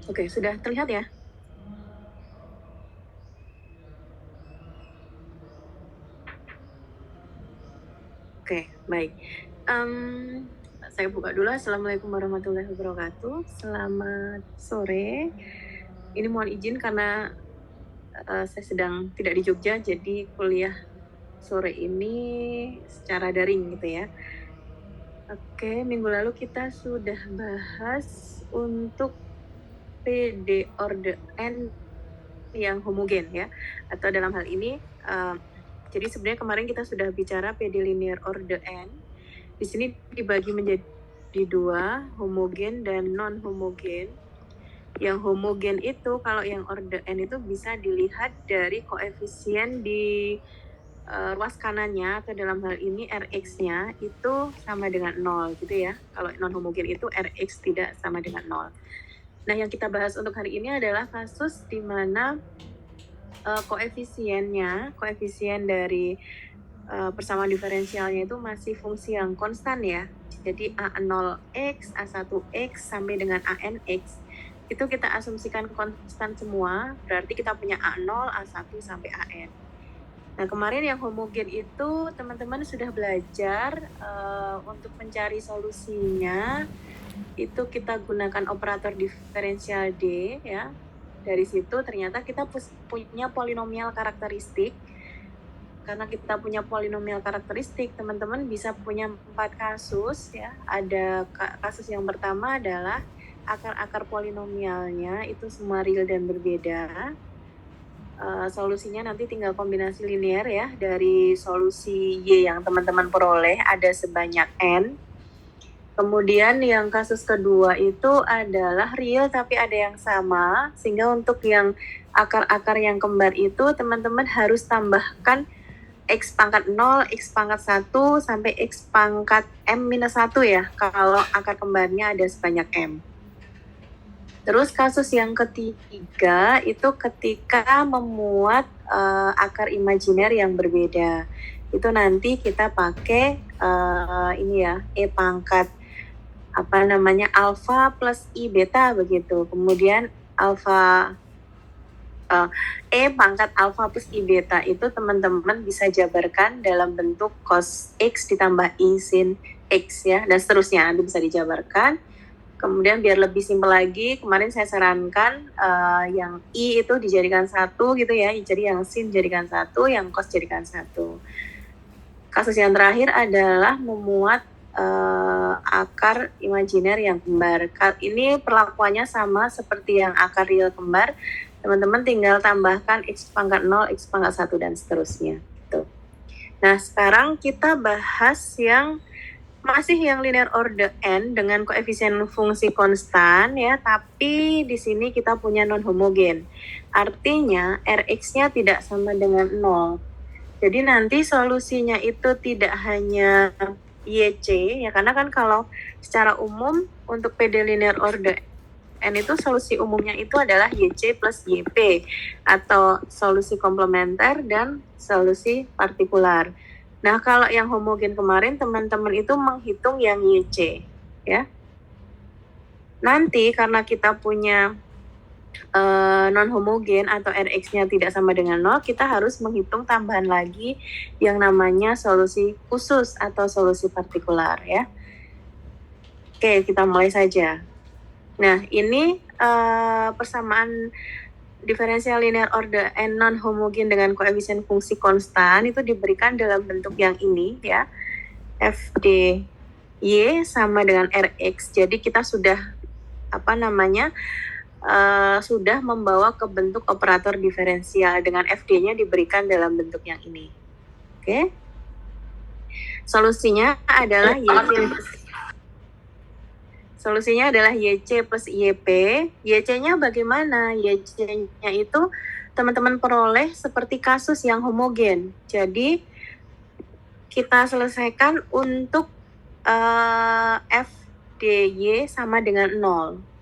Oke, sudah terlihat ya? Oke, baik. Saya buka dulu. Assalamualaikum warahmatullahi wabarakatuh. Selamat sore. Ini mohon izin karena saya sedang tidak di Jogja, jadi kuliah sore ini secara daring gitu ya. Oke, minggu lalu kita sudah bahas untuk PD order N yang homogen ya, atau dalam hal ini jadi sebenarnya kemarin kita sudah bicara PD linear order N. Di sini dibagi menjadi dua, homogen dan non homogen. Yang homogen itu kalau yang order N itu bisa dilihat dari koefisien di ruas kanannya, atau dalam hal ini Rx-nya itu sama dengan 0 gitu ya. Kalau non homogen itu Rx tidak sama dengan 0. Nah, yang kita bahas untuk hari ini adalah kasus di mana koefisien dari persamaan diferensialnya itu masih fungsi yang konstan ya. Jadi A0x, A1x sampai dengan ANx itu kita asumsikan konstan semua, berarti kita punya A0, A1 sampai AN. Nah, kemarin yang homogen itu teman-teman sudah belajar untuk mencari solusinya itu kita gunakan operator diferensial D ya. Dari situ ternyata kita punya polinomial karakteristik. Karena kita punya polinomial karakteristik, teman-teman bisa punya 4 kasus ya. Ada kasus yang pertama adalah akar-akar polinomialnya itu semua real dan berbeda. Solusinya nanti tinggal kombinasi linear ya, dari solusi Y yang teman-teman peroleh ada sebanyak N. Kemudian yang kasus kedua itu adalah real tapi ada yang sama, sehingga untuk yang akar-akar yang kembar itu teman-teman harus tambahkan X pangkat 0, X pangkat 1, sampai X pangkat M minus 1 ya, kalau akar kembarnya ada sebanyak M. Terus kasus yang ketiga itu ketika memuat akar imajiner yang berbeda. Itu nanti kita pakai ini ya, E pangkat alfa plus I beta begitu. Kemudian E pangkat alfa plus I beta itu teman-teman bisa jabarkan dalam bentuk cos X ditambah I sin X ya, dan seterusnya nanti bisa dijabarkan. Kemudian biar lebih simpel lagi, kemarin saya sarankan yang I itu dijadikan 1 gitu ya, jadi yang sin jadikan 1, yang cos jadikan 1. Kasus yang terakhir adalah memuat akar imajiner yang kembar. Ini perlakuannya sama seperti yang akar real kembar. Teman-teman tinggal tambahkan X pangkat 0, X pangkat 1, dan seterusnya. Gitu. Nah, sekarang kita bahas yang masih yang linear order N dengan koefisien fungsi konstan ya, tapi di sini kita punya non homogen. Artinya Rx-nya tidak sama dengan 0. Jadi nanti solusinya itu tidak hanya YC ya, karena kan kalau secara umum untuk PD linear order N itu solusi umumnya itu adalah YC plus YP atau solusi komplementer dan solusi partikular. Nah, kalau yang homogen kemarin teman-teman itu menghitung yang YC ya. Nanti karena kita punya non homogen atau Rx-nya tidak sama dengan 0, kita harus menghitung tambahan lagi yang namanya solusi khusus atau solusi partikular ya. Oke, kita mulai saja. Nah, ini persamaan diferensial linear order N non homogen dengan koefisien fungsi konstan itu diberikan dalam bentuk yang ini ya. FD Y sama dengan Rx. Jadi kita sudah sudah membawa ke bentuk operator diferensial dengan FD-nya diberikan dalam bentuk yang ini. Oke. Solusinya adalah YC plus YP. YC-nya bagaimana? YC-nya itu teman-teman peroleh seperti kasus yang homogen. Jadi kita selesaikan untuk FDY sama dengan 0.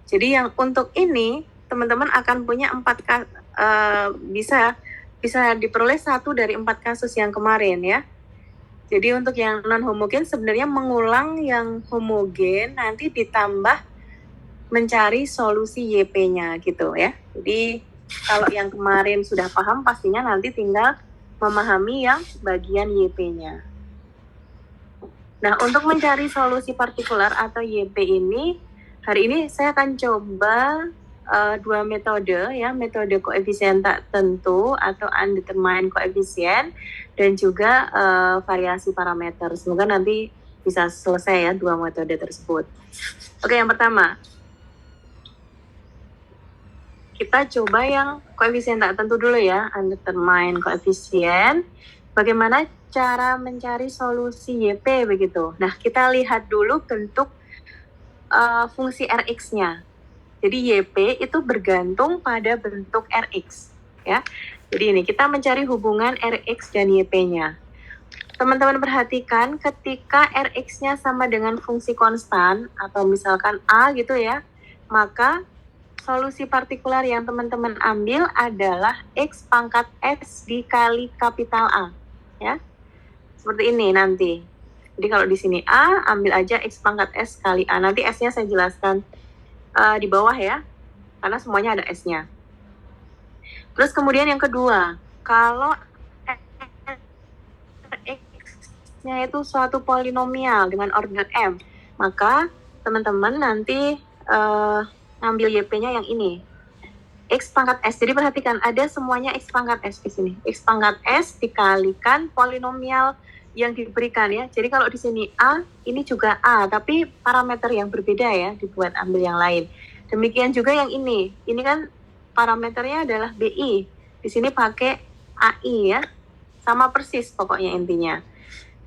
Jadi yang untuk ini teman-teman akan punya bisa diperoleh 1 dari 4 kasus yang kemarin ya. Jadi untuk yang non homogen sebenarnya mengulang yang homogen nanti ditambah mencari solusi YP-nya gitu ya. Jadi kalau yang kemarin sudah paham, pastinya nanti tinggal memahami yang bagian YP-nya. Nah, untuk mencari solusi partikular atau YP ini, hari ini saya akan coba dua metode ya, metode koefisien tak tentu atau undetermined koefisien dan juga variasi parameter. Semoga nanti bisa selesai ya dua metode tersebut. Oke, yang pertama kita coba yang koefisien tak tentu dulu ya, undetermined koefisien. Bagaimana cara mencari solusi YP begitu. Nah, kita lihat dulu bentuk fungsi Rx-nya. Jadi YP itu bergantung pada bentuk Rx ya. Jadi ini kita mencari hubungan Rx dan YP-nya. Teman-teman perhatikan ketika Rx-nya sama dengan fungsi konstan atau misalkan A gitu ya, maka solusi partikular yang teman-teman ambil adalah X pangkat S dikali kapital A ya. Seperti ini nanti. Jadi kalau di sini A, ambil aja X pangkat S kali A. Nanti S-nya saya jelaskan di bawah ya, karena semuanya ada S-nya. Terus kemudian yang kedua, kalau X-nya itu suatu polinomial dengan order M, maka teman-teman nanti ambil YP-nya yang ini. X pangkat S. Jadi perhatikan, ada semuanya X pangkat S di sini. X pangkat S dikalikan polinomial yang diberikan ya. Jadi kalau di sini A, ini juga A, tapi parameter yang berbeda ya, dibuat ambil yang lain. Demikian juga yang ini. Ini kan parameternya adalah BI. Di sini pakai AI ya. Sama persis pokoknya intinya.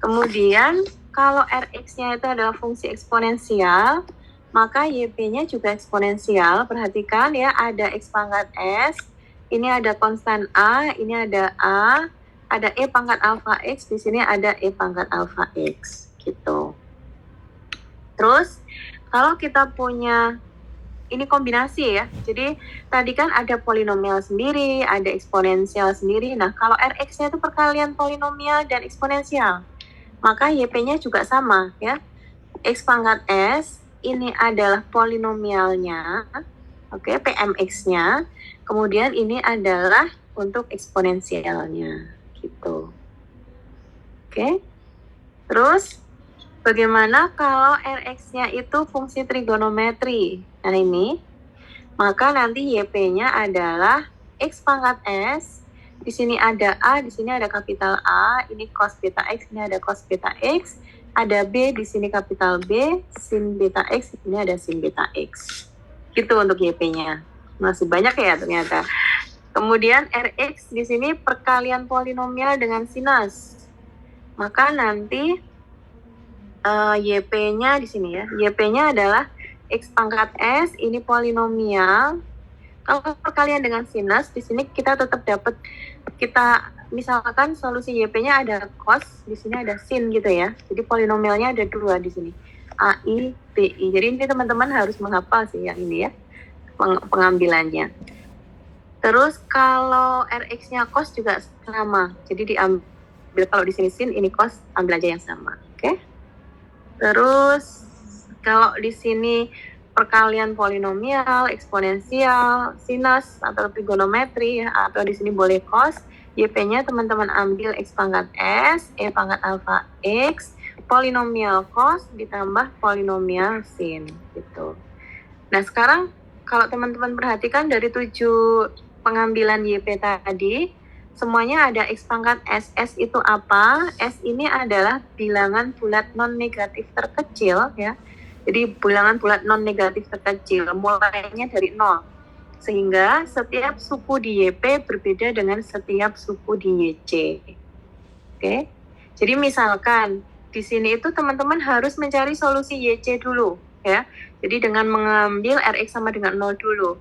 Kemudian kalau Rx-nya itu adalah fungsi eksponensial, maka YP-nya juga eksponensial. Perhatikan ya, ada X pangkat S, ini ada konstan A, ini ada A, ada E pangkat alfa X, di sini ada E pangkat alfa X, gitu. Terus, kalau kita punya, ini kombinasi ya, jadi tadi kan ada polinomial sendiri, ada eksponensial sendiri. Nah, kalau Rx-nya itu perkalian polinomial dan eksponensial, maka YP-nya juga sama ya. X pangkat S, ini adalah polinomialnya, oke, PMX-nya. Kemudian ini adalah untuk eksponensialnya, gitu. Oke. Terus bagaimana kalau Rx-nya itu fungsi trigonometri? Nah ini, maka nanti YP-nya adalah X pangkat S. Di sini ada A, di sini ada kapital A. Ini cos beta X, ini ada cos beta X. Ada B, di sini kapital B, sin beta X, ini ada sin beta X. Gitu untuk YP-nya. Masih banyak ya ternyata. Kemudian Rx di sini perkalian polinomial dengan sinus. Maka nanti YP-nya di sini ya. YP-nya adalah X pangkat S, ini polinomial. Kalau perkalian dengan sinus, di sini kita tetap dapat, kita misalkan solusi YP-nya ada cos, di sini ada sin gitu ya. Jadi polinomialnya ada dua di sini, AI, BI. Jadi ini teman-teman harus menghafal sih yang ini ya, pengambilannya. Terus kalau Rx-nya cos juga sama. Jadi diambil, kalau di sini sin, ini cos, ambil aja yang sama. Oke. Terus kalau di sini perkalian polinomial, eksponensial, sinus atau trigonometri ya, atau di sini boleh cos, YP-nya teman-teman ambil X pangkat S, E pangkat alfa X, polinomial cos ditambah polinomial sin gitu. Nah sekarang kalau teman-teman perhatikan dari 7 pengambilan YP tadi, semuanya ada X pangkat S. S itu apa? S ini adalah bilangan bulat non-negatif terkecil ya. Jadi bilangan bulat non-negatif terkecil, mulainya dari 0. Sehingga setiap suku di YP berbeda dengan setiap suku di YC. Oke. Jadi misalkan di sini itu teman-teman harus mencari solusi YC dulu ya. Jadi dengan mengambil Rx sama dengan 0 dulu.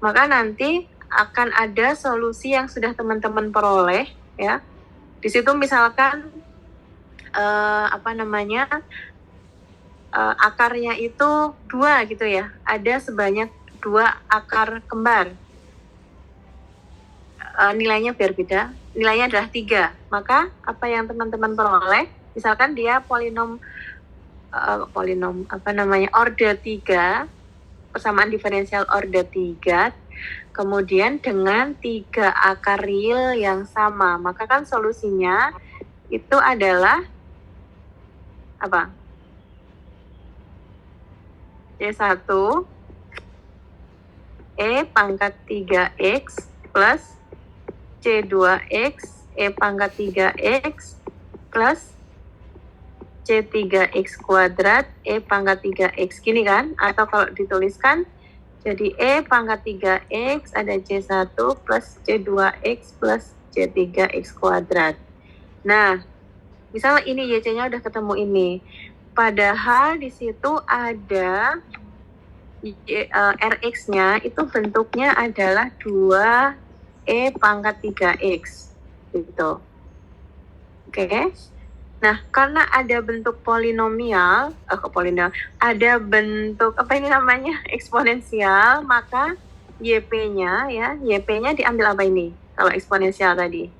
Maka nanti akan ada solusi yang sudah teman-teman peroleh ya. Di situ misalkan akarnya itu 2 gitu ya. Ada sebanyak 2 akar kembar. Nilainya berbeda. Nilainya adalah 3. Maka apa yang teman-teman peroleh, misalkan dia order 3, persamaan diferensial order 3, kemudian dengan 3 akar real yang sama, maka kan solusinya itu adalah apa? C1 E pangkat 3X plus C2X E pangkat 3X plus C3X kuadrat E pangkat 3X, gini kan? Atau kalau dituliskan jadi E pangkat 3X ada C1 plus C2X plus C3X kuadrat. Nah, misalnya ini YC-nya udah ketemu ini. Padahal di situ ada Rx-nya itu bentuknya adalah 2E pangkat 3X. Gitu. Oke. Nah, karena ada bentuk polinomial, ada bentuk apa ini namanya eksponensial, maka YP-nya diambil apa ini? Kalau eksponensial tadi.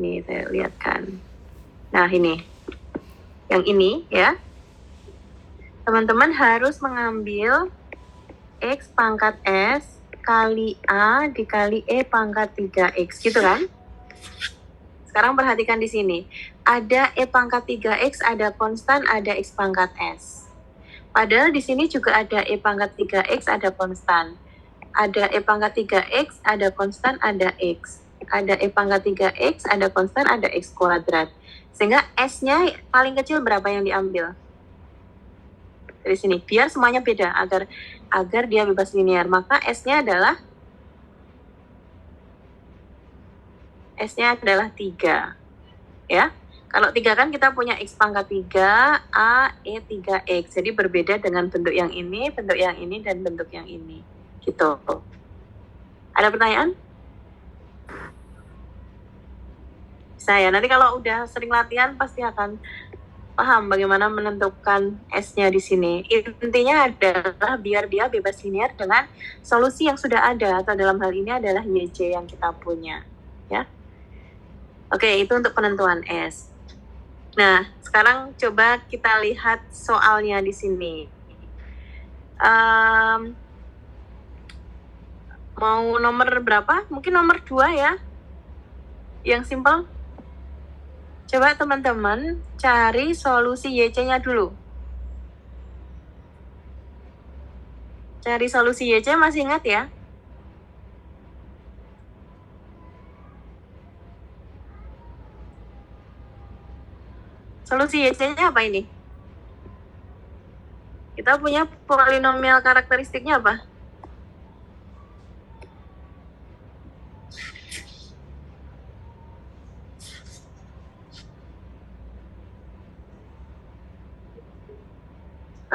Ini saya lihatkan. Nah, ini. Yang ini ya. Teman-teman harus mengambil X pangkat S kali A dikali E pangkat 3X, gitu kan? Sekarang perhatikan di sini. Ada E pangkat 3X, ada konstan, ada X pangkat S. Padahal di sini juga ada E pangkat 3X, ada konstan. Ada E pangkat 3X, ada konstan, ada X. Ada E pangkat 3X, ada konstan, ada X kuadrat. Sehingga S-nya paling kecil berapa yang diambil? Dari sini. Biar semuanya beda, agar dia bebas linear. Maka S-nya adalah 3. Ya. Kalau 3 kan kita punya X pangkat 3, A, E, 3X. Jadi berbeda dengan bentuk yang ini, dan bentuk yang ini. Gitu. Ada pertanyaan? Saya nanti kalau udah sering latihan pasti akan paham bagaimana menentukan S-nya di sini. Intinya adalah biar dia bebas linear dengan solusi yang sudah ada, atau dalam hal ini adalah YC yang kita punya. Ya. Oke, itu untuk penentuan S. Nah, sekarang coba kita lihat soalnya di sini. Mau nomor berapa? Mungkin nomor 2 ya. Yang simpel. Coba teman-teman cari solusi YC-nya dulu. Cari solusi YC, masih ingat ya? Solusi YC-nya apa ini? Kita punya polinomial karakteristiknya apa?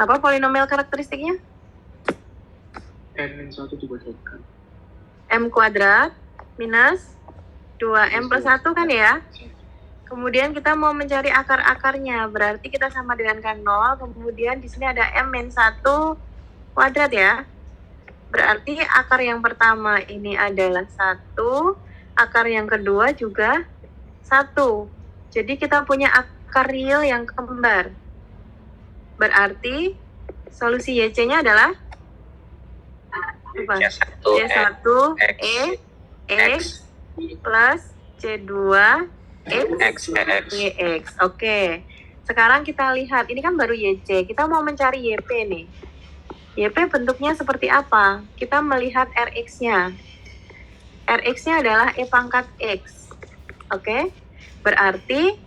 Apa polinomial karakteristiknya? M-1 dikuadratkan. M kuadrat minus 2M plus 1 kan ya? Kemudian kita mau mencari akar-akarnya, berarti kita sama dengan kan 0, kemudian di sini ada M-1 kuadrat ya. Berarti akar yang pertama ini adalah 1, akar yang kedua juga 1. Jadi kita punya akar real yang kembar. Berarti solusi YC-nya adalah apa? C1 E X plus C2 X YX. Oke. Sekarang kita lihat, ini kan baru YC. Kita mau mencari YP nih. YP bentuknya seperti apa? Kita melihat Rx-nya. Rx-nya adalah E pangkat X. Oke. Berarti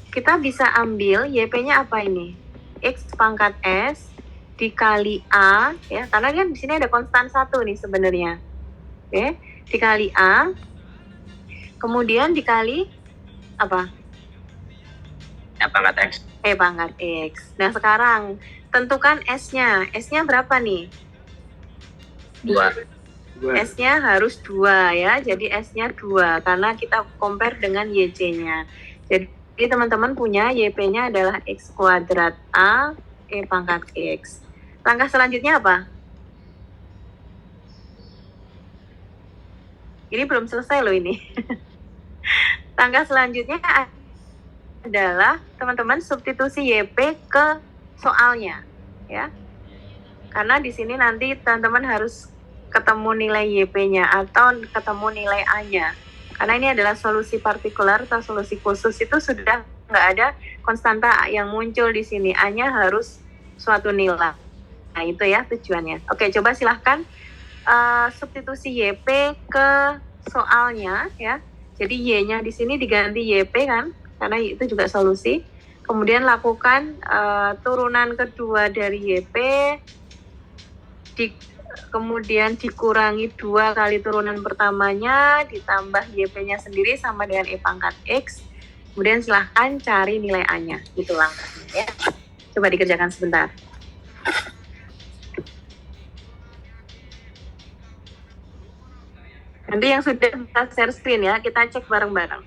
kita bisa ambil YP-nya apa ini? X pangkat S dikali A, ya. Karena kan di sini ada konstan 1 nih sebenarnya. Oke. Dikali A. Kemudian dikali apa? E pangkat X. E pangkat X. Nah, sekarang tentukan S-nya. S-nya berapa nih? 2. S-nya harus 2 ya. Jadi S-nya 2 karena kita compare dengan YC-nya. Jadi teman-teman punya YP-nya adalah X kuadrat A E pangkat X. Langkah selanjutnya apa? Ini belum selesai loh ini. Langkah selanjutnya adalah teman-teman substitusi YP ke soalnya, ya. Karena di sini nanti teman-teman harus ketemu nilai YP-nya atau ketemu nilai A-nya. Karena ini adalah solusi partikular atau solusi khusus, itu sudah nggak ada konstanta yang muncul di sini. A-nya harus suatu nilai. Nah, itu ya tujuannya. Oke, coba silahkan substitusi YP ke soalnya ya. Jadi Y-nya di sini diganti YP kan, karena itu juga solusi. Kemudian lakukan turunan kedua dari YP, kemudian dikurangi 2 kali turunan pertamanya, ditambah YP-nya sendiri sama dengan E pangkat X. Kemudian silahkan cari nilai A-nya. Itu langkahnya ya. Coba dikerjakan sebentar. Nanti yang sudah bisa share screen ya, kita cek bareng-bareng.